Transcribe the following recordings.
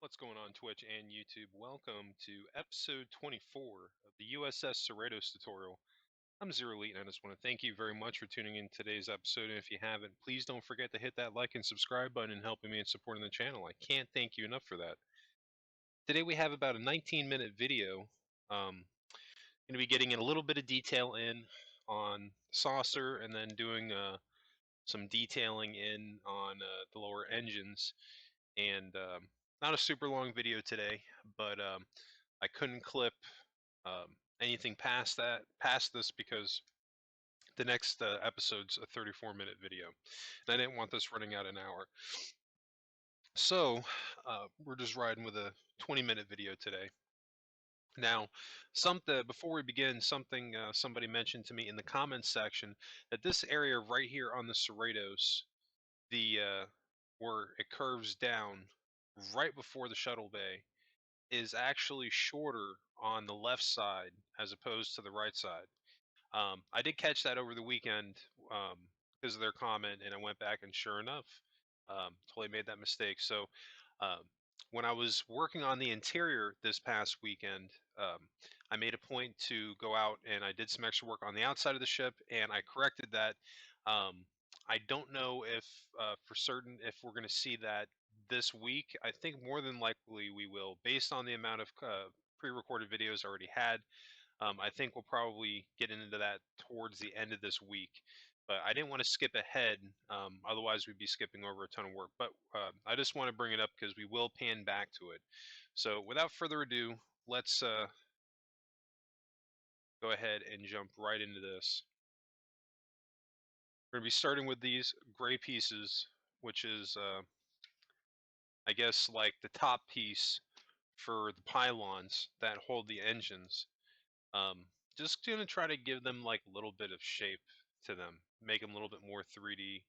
What's going on Twitch and YouTube? Welcome to episode 24 of the U.S.S. CERRITOS tutorial. I'm Zero Elite and I just want to thank you very much for tuning in today's episode. And if you haven't, please don't forget to hit that like and subscribe button and helping me in supporting the channel. I can't thank you enough for that. Today we have about a 19-minute video. Going to be getting in a little bit of detail in on Saucer and then doing some detailing in on the lower engines. And not a super long video today, but I couldn't clip um, anything past this because the next episode's a 34-minute video, and I didn't want this running out an hour. So we're just riding with a 20-minute video today. Now, before we begin, something somebody mentioned to me in the comments section that this area right here on the CERRITOS, where it curves down right before the shuttle bay, is actually shorter on the left side as opposed to the right side. I did catch that over the weekend because of their comment, and I went back and sure enough, totally made that mistake. So um, when I was working on the interior this past weekend, I made a point to go out and I did some extra work on the outside of the ship, and I corrected that. I don't know if for certain if we're going to see that this week. I think more than likely we will, based on the amount of pre-recorded videos I already had. I think we'll probably get into that towards the end of this week. But I didn't want to skip ahead, otherwise we'd be skipping over a ton of work. But I just want to bring it up because we will pan back to it. So without further ado, let's go ahead and jump right into this. We're going to be starting with these gray pieces, which is, I guess, like the top piece for the pylons that hold the engines. Just going to try to give them like a little bit of shape to them, make them a little bit more 3D,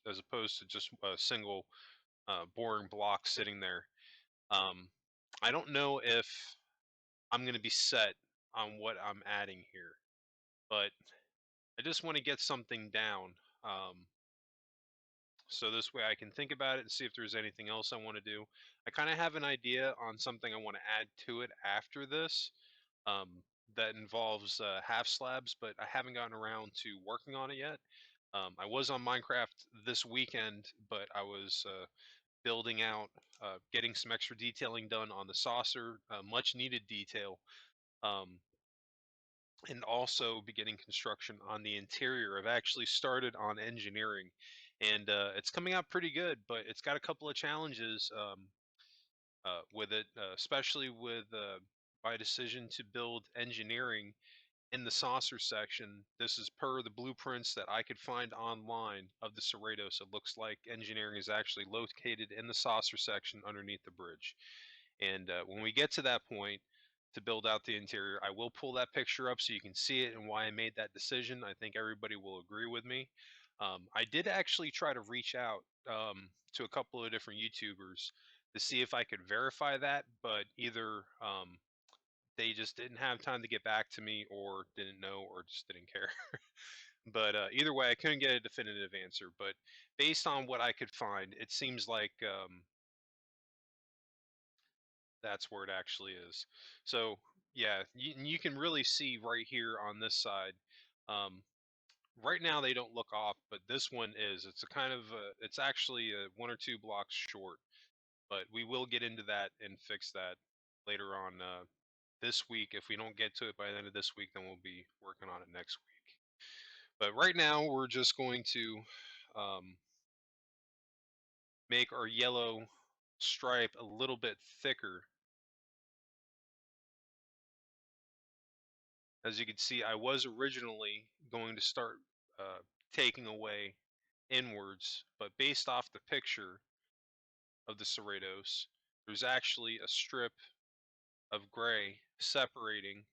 as opposed to just a single boring block sitting there. I don't know if I'm going to be set on what I'm adding here, but I just want to get something down. So this way I can think about it and see if there's anything else I want to do. I kind of have an idea on something I want to add to it after this. That involves half slabs, but I haven't gotten around to working on it yet. I was on Minecraft this weekend, but I was building out, getting some extra detailing done on the saucer, much needed detail, um, and also beginning construction on the interior. I've actually started on engineering, and it's coming out pretty good, but it's got a couple of challenges with it, especially with my decision to build engineering in the saucer section. This is per the blueprints that I could find online of the CERRITOS. It looks like engineering is actually located in the saucer section underneath the bridge. And when we get to that point to build out the interior, I will pull that picture up so you can see it and why I made that decision. I think everybody will agree with me. I did actually try to reach out to a couple of different YouTubers to see if I could verify that, but either they just didn't have time to get back to me or didn't know or just didn't care. But either way, I couldn't get a definitive answer. But based on what I could find, it seems like that's where it actually is. So yeah, you can really see right here on this side. Um, right now they don't look off, but this one is. It's a kind of it's actually one or two blocks short. But we will get into that and fix that later on this week. If we don't get to it by the end of this week, then we'll be working on it next week. But right now, we're just going to make our yellow stripe a little bit thicker. As you can see, I was originally going to start taking away inwards, but based off the picture of the CERRITOS, there's actually a strip of gray separating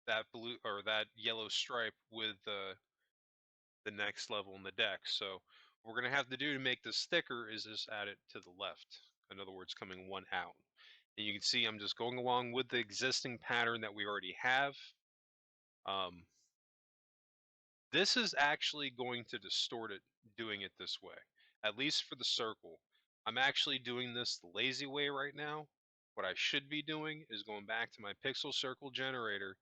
that blue or that yellow stripe with the next level in the deck. So what we're going to have to do to make this thicker is just add it to the left. In other words, coming one out. And you can see I'm just going along with the existing pattern that we already have. This is actually going to distort it doing it this way, at least for the circle. I'm actually doing this the lazy way right now, What I should be doing is going back to my pixel circle generator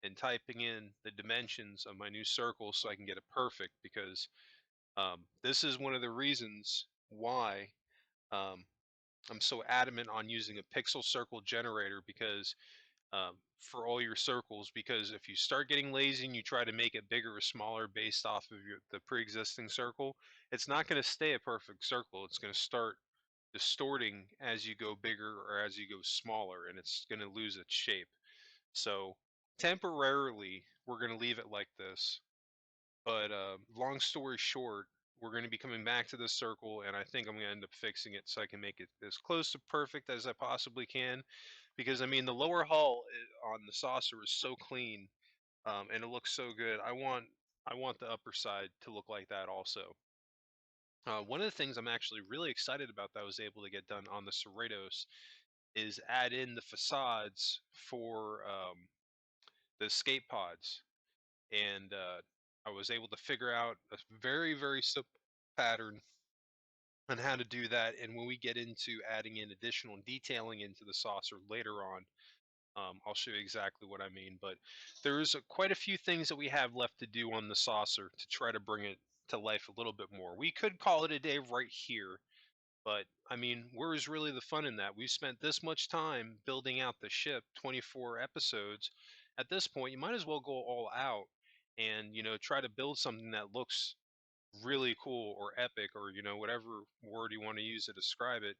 and typing in the dimensions of my new circle so I can get it perfect, because this is one of the reasons why um, I'm so adamant on using a pixel circle generator, because for all your circles, because if you start getting lazy and you try to make it bigger or smaller based off of the pre-existing circle, it's not going to stay a perfect circle. It's going to start distorting as you go bigger or as you go smaller, and it's going to lose its shape. So temporarily, we're going to leave it like this. But long story short, we're going to be coming back to this circle, and I think I'm going to end up fixing it so I can make it as close to perfect as I possibly can. Because I mean, the lower hull on the saucer is so clean, and it looks so good. I want the upper side to look like that also. One of the things I'm actually really excited about that I was able to get done on the Cerritos is add in the facades for the escape pods, and I was able to figure out a very, very simple pattern on how to do that. And when we get into adding in additional detailing into the saucer later on, I'll show you exactly what I mean. But there's quite a few things that we have left to do on the saucer to try to bring it to life a little bit more. We could call it a day right here, but I mean, where is really the fun in that? We've spent this much time building out the ship, 24 episodes. At this point, you might as well go all out and, try to build something that looks really cool or epic, or, whatever word you want to use to describe it.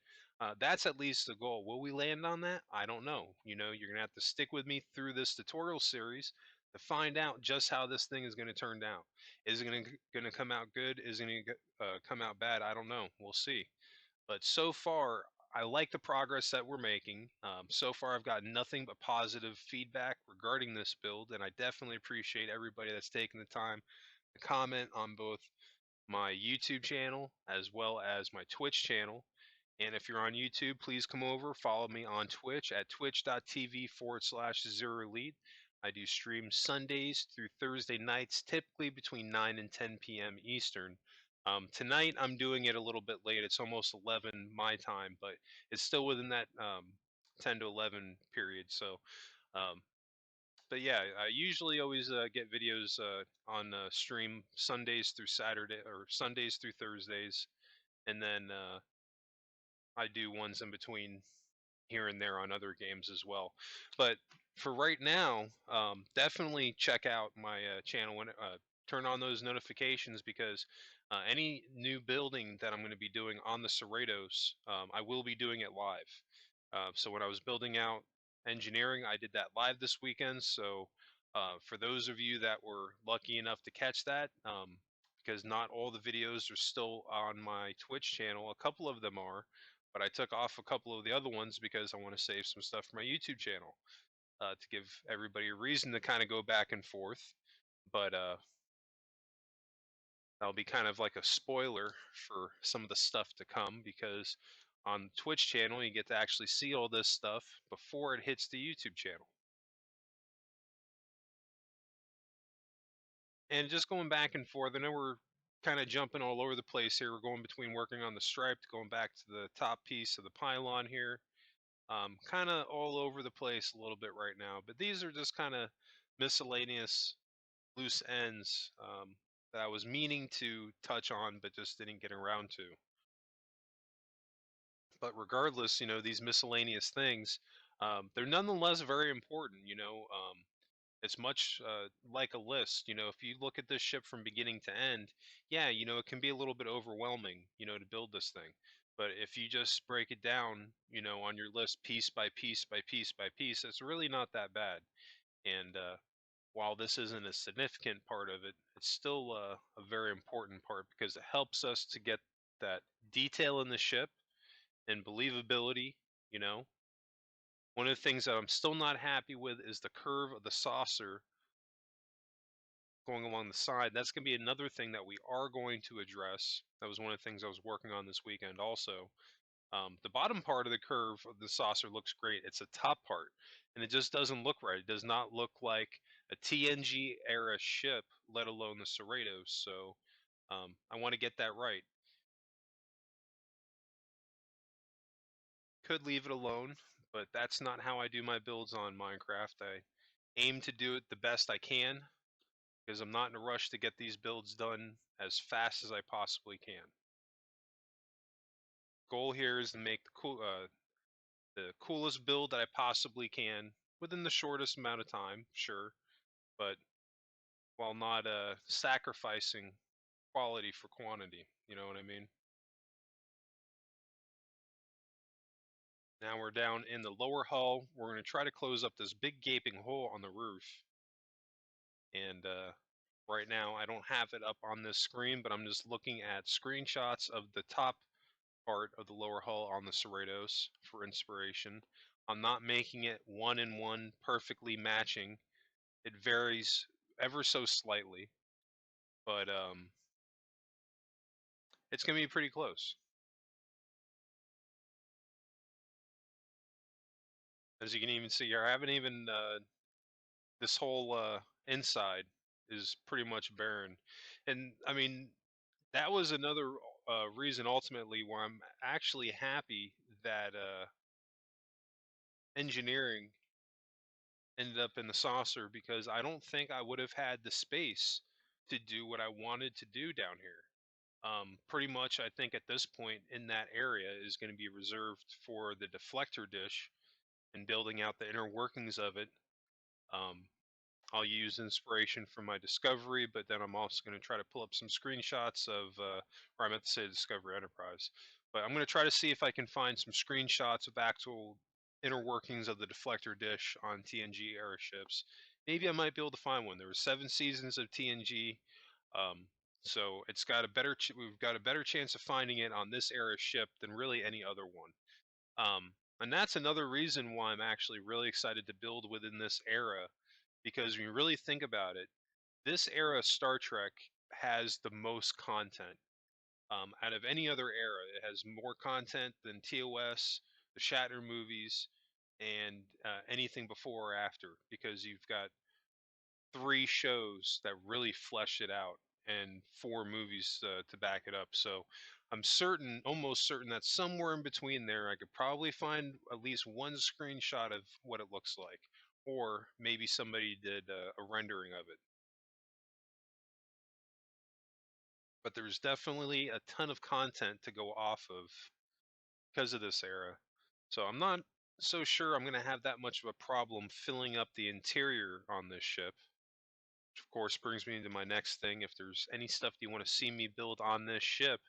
That's at least the goal. Will we land on that? I don't know. You're going to have to stick with me through this tutorial series to find out just how this thing is going to turn out. Is it going to come out good? Is it going to come out bad? I don't know. We'll see. But so far, I like the progress that we're making. So far, I've got nothing but positive feedback regarding this build, and I definitely appreciate everybody that's taken the time to comment on both my YouTube channel as well as my Twitch channel. And if you're on YouTube, please come over, follow me on Twitch at twitch.tv/ZeroElite. I do stream Sundays through Thursday nights, typically between 9 and 10 p.m. Eastern. Tonight, I'm doing it a little bit late. It's almost 11 my time, but it's still within that 10 to 11 period. So, um, but yeah, I usually always get videos on stream Sundays through Saturday, or Sundays through Thursdays, and then I do ones in between here and there on other games as well. But for right now, definitely check out my channel when turn on those notifications, because any new building that I'm going to be doing on the Cerritos, I will be doing it live. So when I was building out engineering, I did that live this weekend. So for those of you that were lucky enough to catch that, because not all the videos are still on my Twitch channel, a couple of them are, but I took off a couple of the other ones because I want to save some stuff for my YouTube channel, to give everybody a reason to kind of go back and forth. But that'll be kind of like a spoiler for some of the stuff to come, because on the Twitch channel, you get to actually see all this stuff before it hits the YouTube channel. And just going back and forth, I know we're kind of jumping all over the place here. We're going between working on the stripe to going back to the top piece of the pylon here. Kind of all over the place a little bit right now, but these are just kind of miscellaneous loose ends that I was meaning to touch on, but just didn't get around to. But regardless, these miscellaneous things, they're nonetheless very important. It's much like a list. If you look at this ship from beginning to end, yeah, it can be a little bit overwhelming, to build this thing. But if you just break it down, on your list piece by piece by piece by piece, it's really not that bad. And while this isn't a significant part of it, it's still a very important part, because it helps us to get that detail in the ship and believability. You know, one of the things that I'm still not happy with is the curve of the saucer going along the side. That's going to be another thing that we are going to address. That was one of the things I was working on this weekend also. The bottom part of the curve of the saucer looks great. It's a top part, and it just doesn't look right. It does not look like a TNG era ship, let alone the Cerritos. So I want to get that right. Could leave it alone, but that's not how I do my builds on Minecraft. I aim to do it the best I can because I'm not in a rush to get these builds done as fast as I possibly can. Goal here is to make the coolest build that I possibly can within the shortest amount of time, sure, but while not sacrificing quality for quantity. You know what I mean? Now we're down in the lower hull. We're going to try to close up this big gaping hole on the roof. And right now I don't have it up on this screen, but I'm just looking at screenshots of the top part of the lower hull on the CERRITOS for inspiration. I'm not making it one in one perfectly matching. It varies ever so slightly, but it's going to be pretty close. As you can even see here, I haven't even this whole inside is pretty much barren. And I mean, that was another reason ultimately why I'm actually happy that engineering ended up in the saucer, because I don't think I would have had the space to do what I wanted to do down here. Pretty much, I think at this point in that area is going to be reserved for the deflector dish and building out the inner workings of it. Um, I'll use inspiration from my Discovery, but then I'm also going to try to pull up some screenshots of, or I meant to say Discovery Enterprise, but I'm going to try to see if I can find some screenshots of actual inner workings of the deflector dish on TNG era ships. Maybe I might be able to find one. There were 7 seasons of TNG, um, so it's got a better. We've got a better chance of finding it on this era ship than really any other one. And that's another reason why I'm actually really excited to build within this era, because when you really think about it, this era of Star Trek has the most content. Out of any other era, it has more content than TOS, the Shatner movies, and anything before or after, because you've got 3 shows that really flesh it out and 4 movies to back it up. So I'm certain, almost certain, that somewhere in between there, I could probably find at least one screenshot of what it looks like, or maybe somebody did a rendering of it. But there's definitely a ton of content to go off of because of this era. So I'm not so sure I'm going to have that much of a problem filling up the interior on this ship. Which of course brings me to my next thing. If there's any stuff you want to see me build on this ship,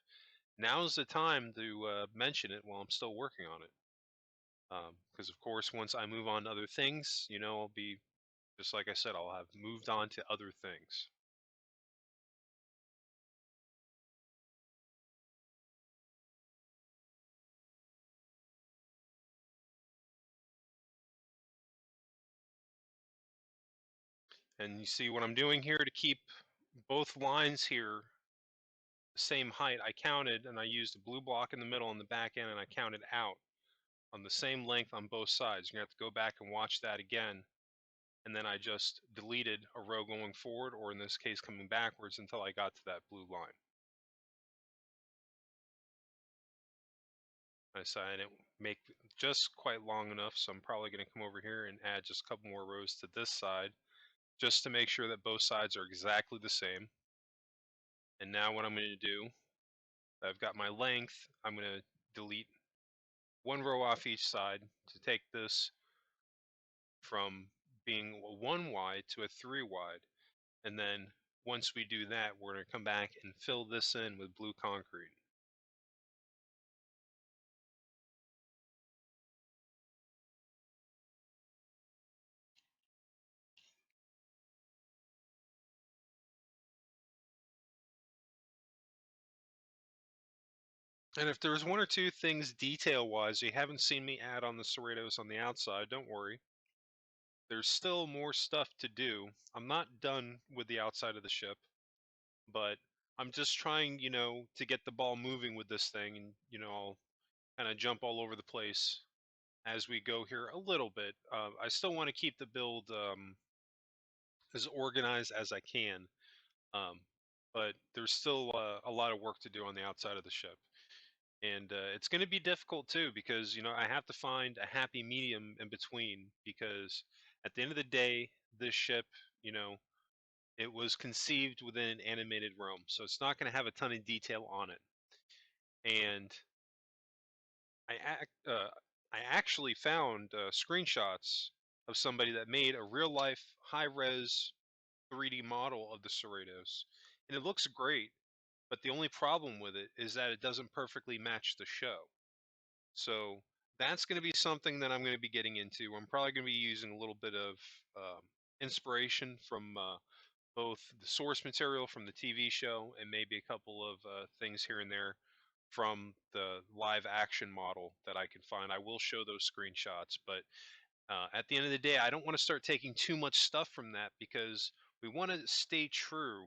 now's the time to mention it while I'm still working on it. Because of course, once I move on to other things, I'll be, just like I said, I'll have moved on to other things. And you see what I'm doing here to keep both lines here the same height. I counted and I used a blue block in the middle on the back end, and I counted out on the same length on both sides. You're going to have to go back and watch that again. And then I just deleted a row going forward, or in this case coming backwards, until I got to that blue line. I decided it make just quite long enough, so I'm probably going to come over here and add just a couple more rows to this side, just to make sure that both sides are exactly the same. And now what I'm going to do, I've got my length, I'm going to delete one row off each side to take this from being a 1 wide to a 3 wide. And then once we do that, we're going to come back and fill this in with blue concrete. And if there's 1 or 2 things detail-wise you haven't seen me add on the CERRITOS on the outside, don't worry. There's still more stuff to do. I'm not done with the outside of the ship, but I'm just trying, to get the ball moving with this thing, and, I'll kind of jump all over the place as we go here a little bit. I still want to keep the build as organized as I can, um, but there's still a lot of work to do on the outside of the ship. And it's going to be difficult too because I have to find a happy medium in between because at the end of the day, this ship, you know, it was conceived within an animated realm, so it's not going to have a ton of detail on it. And I I actually found screenshots of somebody that made a real life high res 3D model of the Cerritos, and it looks great. But the only problem with it is that it doesn't perfectly match the show. So that's going to be something that I'm going to be getting into. I'm probably going to be using a little bit of um, inspiration from both the source material from the TV show and maybe a couple of things here and there from the live action model that I can find. I will show those screenshots, but at the end of the day, I don't want to start taking too much stuff from that because we want to stay true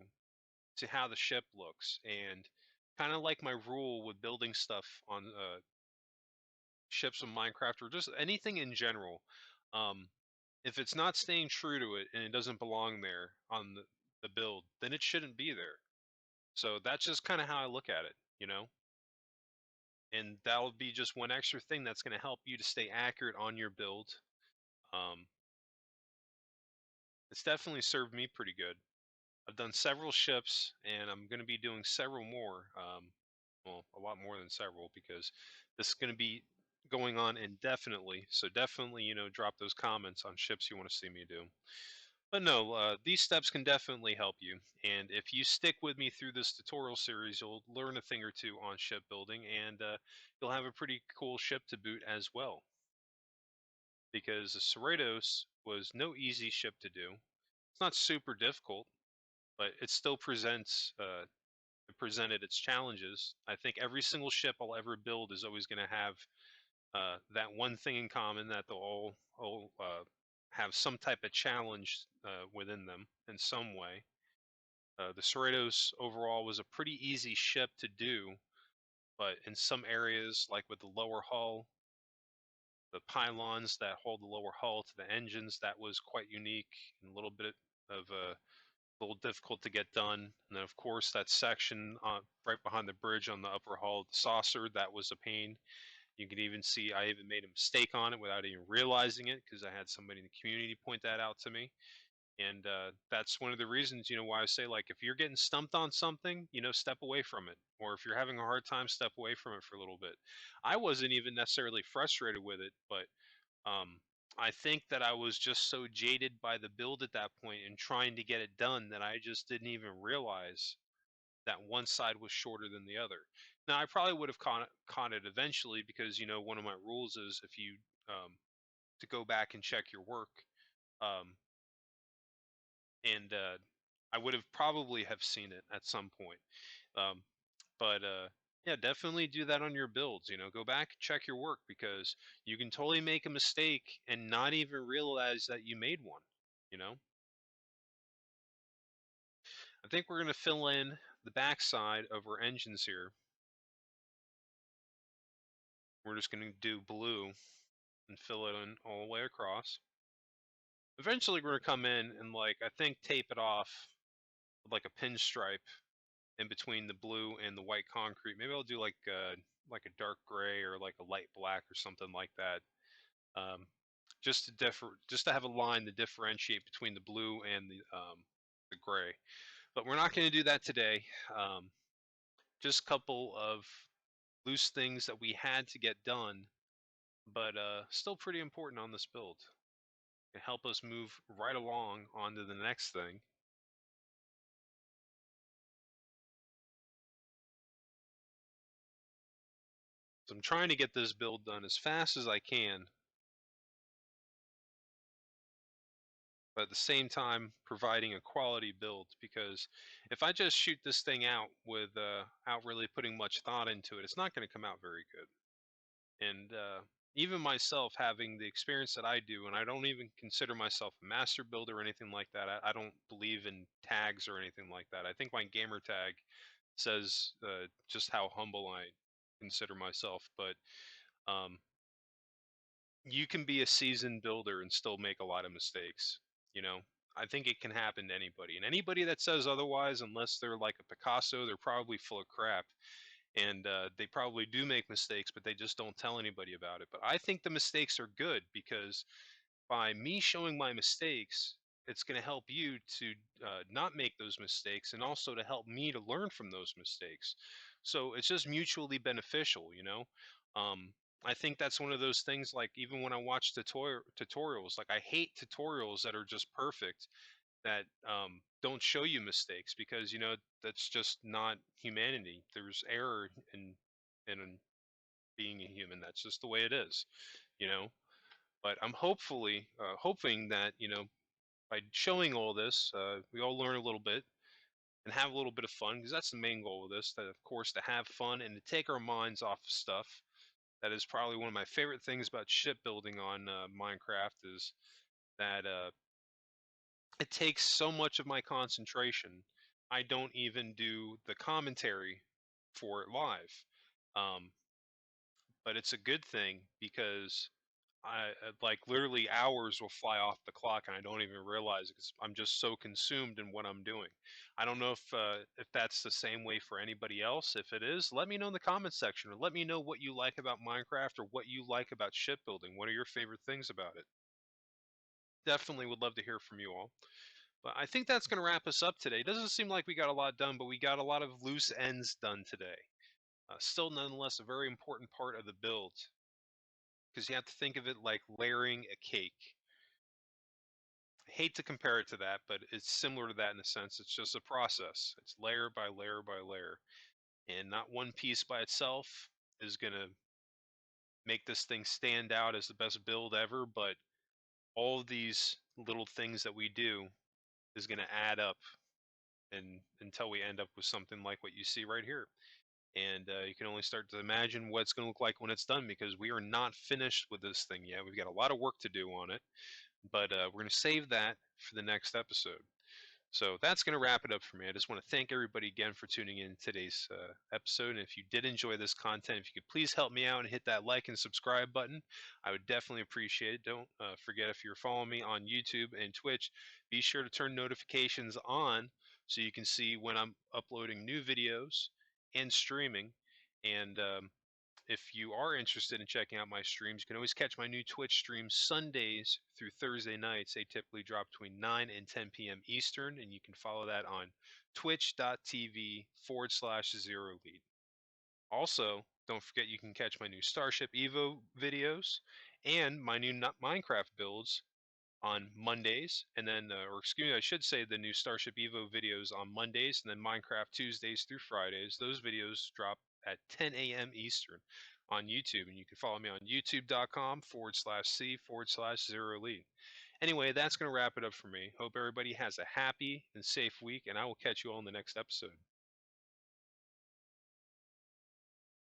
to how the ship looks. And kind of like my rule with building stuff on ships in Minecraft or just anything in general, um, if it's not staying true to it and it doesn't belong there on the build, then it shouldn't be there. So that's just kind of how I look at it. And that'll be just one extra thing that's going to help you to stay accurate on your build. Um, it's definitely served me pretty good. I've done several ships, and I'm going to be doing several more. Well, a lot more than several because this is going to be going on indefinitely. So definitely, drop those comments on ships you want to see me do. But no, these steps can definitely help you. And if you stick with me through this tutorial series, you'll learn a thing or two on shipbuilding, and you'll have a pretty cool ship to boot as well. Because the Cerritos was no easy ship to do. It's not super difficult, but it still it presented its challenges. I think every single ship I'll ever build is always going to have that one thing in common that they'll all have some type of challenge within them in some way. The Cerritos overall was a pretty easy ship to do, but in some areas, like with the lower hull, the pylons that hold the lower hull to the engines, that was quite unique and a little bit of a little difficult to get done. And then, of course, that section right behind the bridge on the upper hull of the saucer, that was a pain. You can even see I even made a mistake on it without even realizing it because I had somebody in the community point that out to me. And that's one of the reasons, why I say, like, if you're getting stumped on something, step away from it. Or if you're having a hard time, step away from it for a little bit. I wasn't even necessarily frustrated with it, but um, I think that I was just so jaded by the build at that point and trying to get it done that I just didn't even realize that one side was shorter than the other. Now, I probably would have caught it eventually because, one of my rules is if you to go back and check your work. Um, and I would have probably have seen it at some point. Um, but yeah, definitely do that on your builds. Go back, check your work because you can totally make a mistake and not even realize that you made one. You know, I think we're going to fill in the backside of our engines here. We're just going to do blue and fill it in all the way across. Eventually, we're going to come in and I think tape it off with like a pinstripe in between the blue and the white concrete. Maybe I'll do like a dark gray or like a light black or something like that. Just to just to have a line to differentiate between the blue and the gray. But we're not going to do that today. Just a couple of loose things that we had to get done, but still pretty important on this build. It help us move right along onto the next thing. So I'm trying to get this build done as fast as I can, but at the same time providing a quality build, because if I just shoot this thing out without really putting much thought into it, it's not going to come out very good. And even myself having the experience that I do, and I don't even consider myself a master builder or anything like that. I don't believe in tags or anything like that. I think my gamer tag says just how humble I consider myself. But um, you can be a seasoned builder and still make a lot of mistakes. You know, I think it can happen to anybody. And anybody that says otherwise, unless they're like a Picasso, they're probably full of crap. and they probably do make mistakes, but they just don't tell anybody about it. But I think the mistakes are good because by me showing my mistakes, it's going to help you to not make those mistakes, and also to help me to learn from those mistakes. So it's just mutually beneficial, you know. Um, I think that's one of those things. Like even when I watch tutorials, like I hate tutorials that are just perfect, that don't show you mistakes, because you know that's just not humanity. There's error in being a human. That's just the way it is, you know. But I'm hoping that, you know, by showing all this, we all learn a little bit and have a little bit of fun, because that's the main goal of this. That, of course, to have fun and to take our minds off of stuff. That is probably one of my favorite things about shipbuilding on Minecraft, is that it takes so much of my concentration. I don't even do the commentary for it live, um, but it's a good thing because like literally hours will fly off the clock and I don't even realize it because I'm just so consumed in what I'm doing. I don't know if that's the same way for anybody else. If it is, let me know in the comments section, or let me know what you like about Minecraft, or what you like about shipbuilding. What are your favorite things about it? Definitely would love to hear from you all. But I think that's going to wrap us up today. It doesn't seem like we got a lot done, but we got a lot of loose ends done today. Still, nonetheless, a very important part of the build, because you have to think of it like layering a cake. I hate to compare it to that, but it's similar to that in a sense. It's just a process. It's layer by layer by layer. And not one piece by itself is going to make this thing stand out as the best build ever, but all of these little things that we do is going to add up, and until we end up with something like what you see right here. And you can only start to imagine what it's going to look like when it's done, because we are not finished with this thing yet. We've got a lot of work to do on it, but we're going to save that for the next episode. So that's going to wrap it up for me. I just want to thank everybody again for tuning in today's episode. And if you did enjoy this content, if you could please help me out and hit that like and subscribe button, I would definitely appreciate it. Don't forget, if you're following me on YouTube and Twitch, be sure to turn notifications on so you can see when I'm uploading new videos and streaming. And if you are interested in checking out my streams, you can always catch my new Twitch streams Sundays through Thursday nights. They typically drop between 9 and 10 p.m. Eastern, and you can follow that on twitch.tv/Zero Lead. Also, don't forget you can catch my new Starship Evo videos and my new Minecraft builds on Mondays, and then, or excuse me, I should say the new Starship Evo videos on Mondays, and then Minecraft Tuesdays through Fridays. Those videos drop at 10 a.m. Eastern on YouTube, and you can follow me on youtube.com/C/Zero Lead. Anyway, that's going to wrap it up for me. Hope everybody has a happy and safe week, and I will catch you all in the next episode.